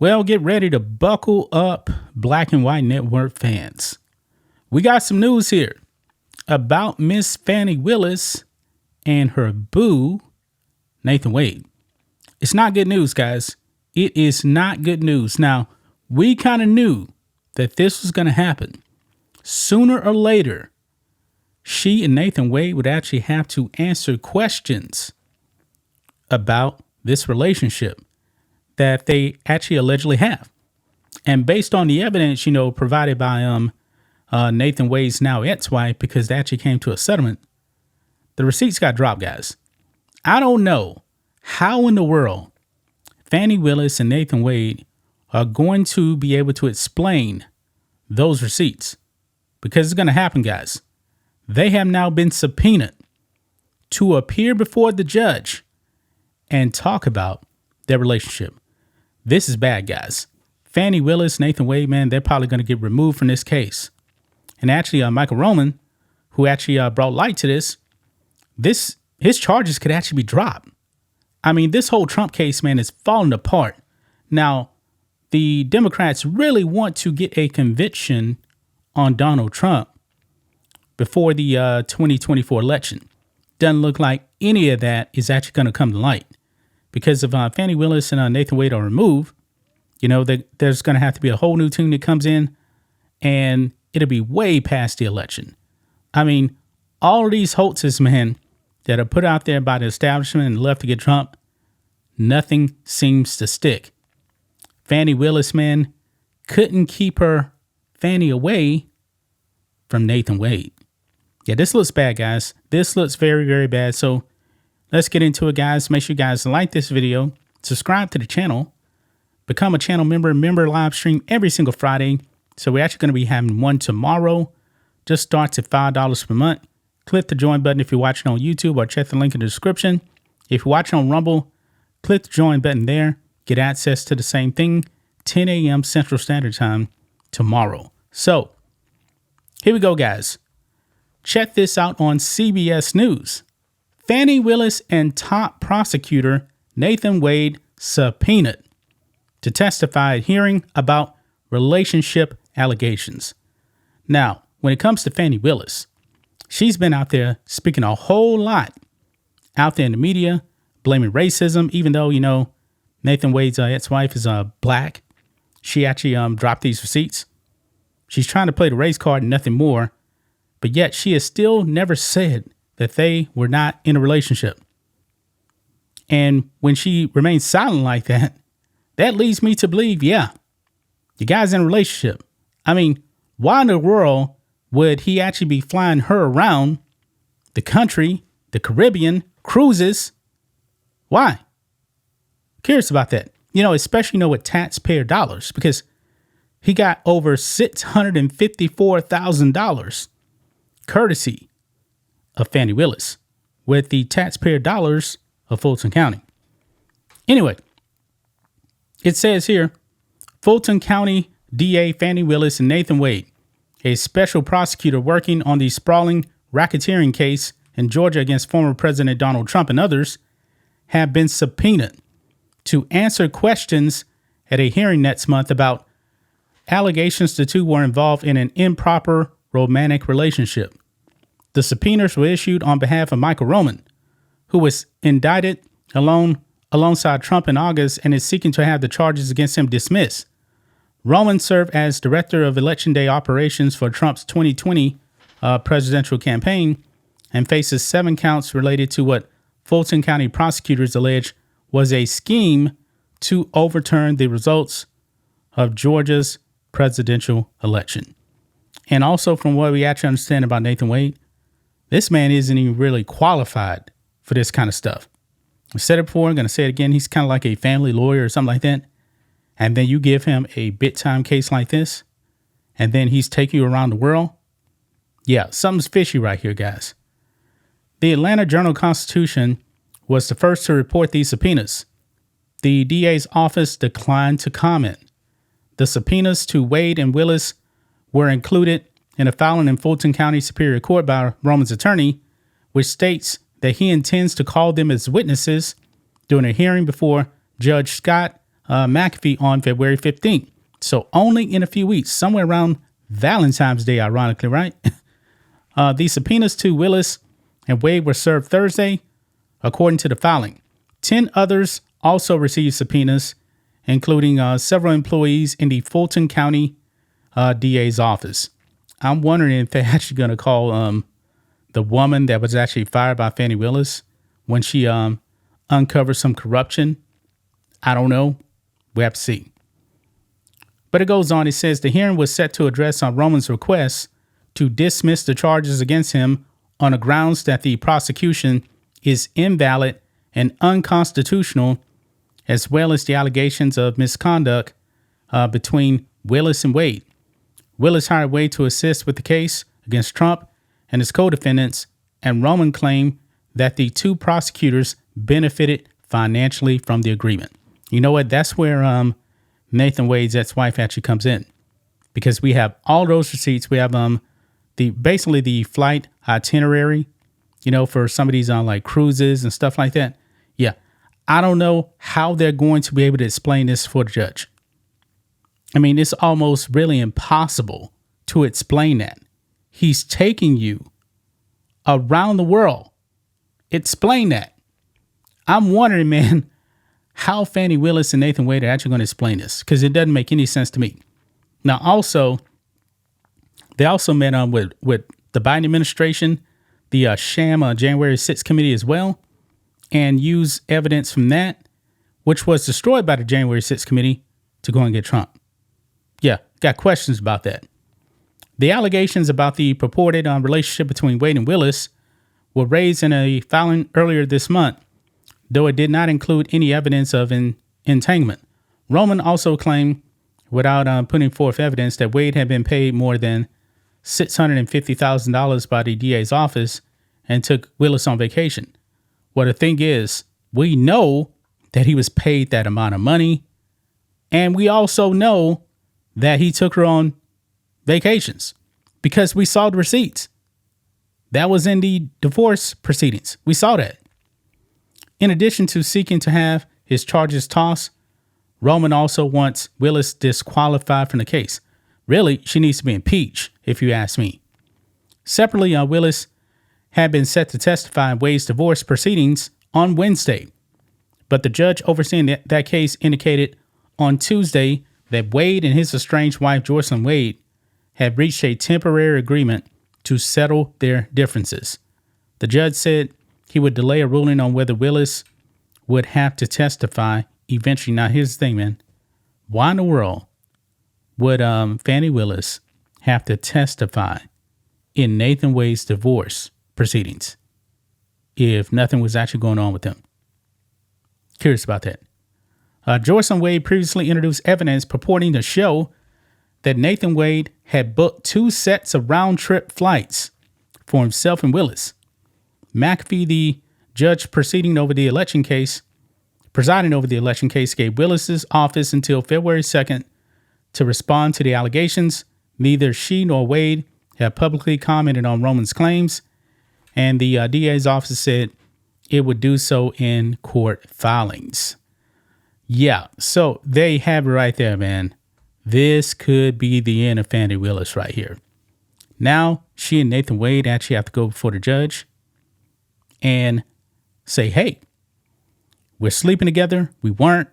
Well, get ready to buckle up, Black and White Network fans. We got some news here about Miss Fani Willis and her boo, Nathan Wade. It's not good news, guys. It is not good news. Now, we kind of knew that this was going to happen. Sooner or later, she and Nathan Wade would actually have to answer questions about this relationship that they actually allegedly have. And based on the evidence, provided by Nathan Wade's now ex-wife, because they actually came to a settlement, the receipts got dropped, guys. I don't know how in the world Fani Willis and Nathan Wade are going to be able to explain those receipts, because it's going to happen, guys. They have now been subpoenaed to appear before the judge and talk about their relationship. This is bad, guys. Fani Willis, Nathan Wade, man, they're probably going to get removed from this case. And actually, Michael Roman, who actually brought light to this, his charges could actually be dropped. I mean, this whole Trump case, man, is falling apart. Now, the Democrats really want to get a conviction on Donald Trump before the 2024 election. Doesn't look like any of that is actually going to come to light, because if Fani Willis and Nathan Wade are removed, there's going to have to be a whole new team that comes in, and it'll be way past the election. I mean, all of these hoaxes, man, that are put out there by the establishment and left to get Trump, nothing seems to stick. Fani Willis, man, couldn't keep her Fanny away from Nathan Wade. Yeah, this looks bad, guys. This looks very, very bad. So let's get into it, guys. Make sure you guys like this video, subscribe to the channel, become a channel member live stream every single Friday. So we're actually going to be having one tomorrow. Just starts at $5 per month. Click the join button if you're watching on YouTube, or check the link in the description. If you're watching on Rumble, click the join button there. Get access to the same thing, 10 a.m. Central Standard Time tomorrow. So here we go, guys. Check this out on CBS News. Fani Willis and top prosecutor Nathan Wade subpoenaed to testify at hearing about relationship allegations. Now, when it comes to Fani Willis, she's been out there speaking a whole lot out there in the media, blaming racism, even though, Nathan Wade's ex-wife is black. She actually dropped these receipts. She's trying to play the race card and nothing more. But yet she has still never said that they were not in a relationship. And when she remains silent like that, that leads me to believe, yeah, the guy's in a relationship. I mean, why in the world would he actually be flying her around the country, the Caribbean, cruises? Why? Curious about that. Especially, with taxpayer dollars, because he got over $654,000 courtesy of Fani Willis with the taxpayer dollars of Fulton County. Anyway, it says here, Fulton County DA Fani Willis and Nathan Wade, a special prosecutor working on the sprawling racketeering case in Georgia against former President Donald Trump and others, have been subpoenaed to answer questions at a hearing next month about allegations the two were involved in an improper romantic relationship. The subpoenas were issued on behalf of Michael Roman, who was indicted alongside Trump in August and is seeking to have the charges against him dismissed. Roman served as director of Election Day operations for Trump's 2020 presidential campaign and faces 7 counts related to what Fulton County prosecutors allege was a scheme to overturn the results of Georgia's presidential election. And also, from what we actually understand about Nathan Wade, this man isn't even really qualified for this kind of stuff. I said it before, I'm going to say it again. He's kind of like a family lawyer or something like that. And then you give him a big time case like this, and then he's taking you around the world. Yeah, something's fishy right here, guys. The Atlanta Journal-Constitution was the first to report these subpoenas. The DA's office declined to comment. The subpoenas to Wade and Willis were included in a filing in Fulton County Superior Court by Roman's attorney, which states that he intends to call them as witnesses during a hearing before Judge Scott McAfee on February 15th. So only in a few weeks, somewhere around Valentine's Day, ironically, right? The subpoenas to Willis and Wade were served Thursday, according to the filing. 10 others also received subpoenas, including several employees in the Fulton County DA's office. I'm wondering if they're actually going to call the woman that was actually fired by Fani Willis when she uncovered some corruption. I don't know. We have to see. But it goes on. It says the hearing was set to address on Roman's request to dismiss the charges against him on the grounds that the prosecution is invalid and unconstitutional, as well as the allegations of misconduct between Willis and Wade. Willis hired Wade to assist with the case against Trump and his co-defendants, and Roman claimed that the two prosecutors benefited financially from the agreement. You know what? That's where Nathan Wade's ex-wife actually comes in, because we have all those receipts. We have basically the flight itinerary, for some of these on like cruises and stuff like that. Yeah, I don't know how they're going to be able to explain this for the judge. I mean, it's almost really impossible to explain that. He's taking you around the world. Explain that. I'm wondering, man, how Fani Willis and Nathan Wade are actually going to explain this, because it doesn't make any sense to me. Now, also, they also met with the Biden administration, the sham January 6th committee as well, and used evidence from that, which was destroyed by the January 6th committee, to go and get Trump. Yeah, got questions about that. The allegations about the purported relationship between Wade and Willis were raised in a filing earlier this month, though it did not include any evidence of an entanglement. Roman also claimed, without putting forth evidence, that Wade had been paid more than $650,000 by the DA's office and took Willis on vacation. Well, the thing is, we know that he was paid that amount of money, and we also know that he took her on vacations because we saw the receipts. That was in the divorce proceedings. We saw that. In addition to seeking to have his charges tossed, Roman also wants Willis disqualified from the case. Really, she needs to be impeached, if you ask me. Separately, Willis had been set to testify in Wade's divorce proceedings on Wednesday, but the judge overseeing that case indicated on Tuesday that Wade and his estranged wife, Joycelyn Wade, had reached a temporary agreement to settle their differences. The judge said he would delay a ruling on whether Willis would have to testify eventually. Now, here's the thing, man. Why in the world would Fani Willis have to testify in Nathan Wade's divorce proceedings if nothing was actually going on with him? Curious about that. Joycelyn Wade previously introduced evidence purporting to show that Nathan Wade had booked 2 sets of round-trip flights for himself and Willis. McAfee, the judge presiding over the election case, gave Willis's office until February 2nd to respond to the allegations. Neither she nor Wade have publicly commented on Roman's claims, and the DA's office said it would do so in court filings. Yeah, so there you have it right there, man. This could be the end of Fani Willis right here. Now, she and Nathan Wade actually have to go before the judge and say, hey, we're sleeping together. We weren't.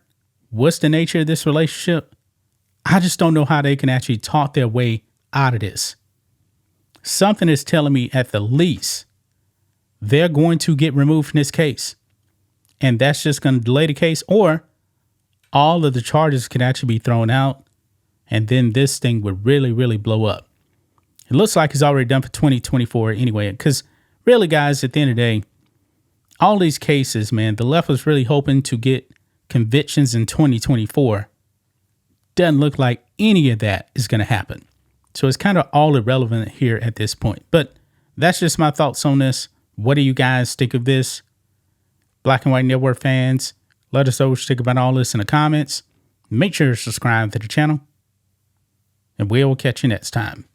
What's the nature of this relationship? I just don't know how they can actually talk their way out of this. Something is telling me at the least they're going to get removed from this case. And that's just going to delay the case, or all of the charges can actually be thrown out. And then this thing would really, really blow up. It looks like it's already done for 2024 anyway, because really, guys, at the end of the day, all these cases, man, the left was really hoping to get convictions in 2024. Doesn't look like any of that is going to happen. So it's kind of all irrelevant here at this point. But that's just my thoughts on this. What do you guys think of this? Black and White Network fans, let us know what you think about all this in the comments. Make sure to subscribe to the channel, and we'll catch you next time.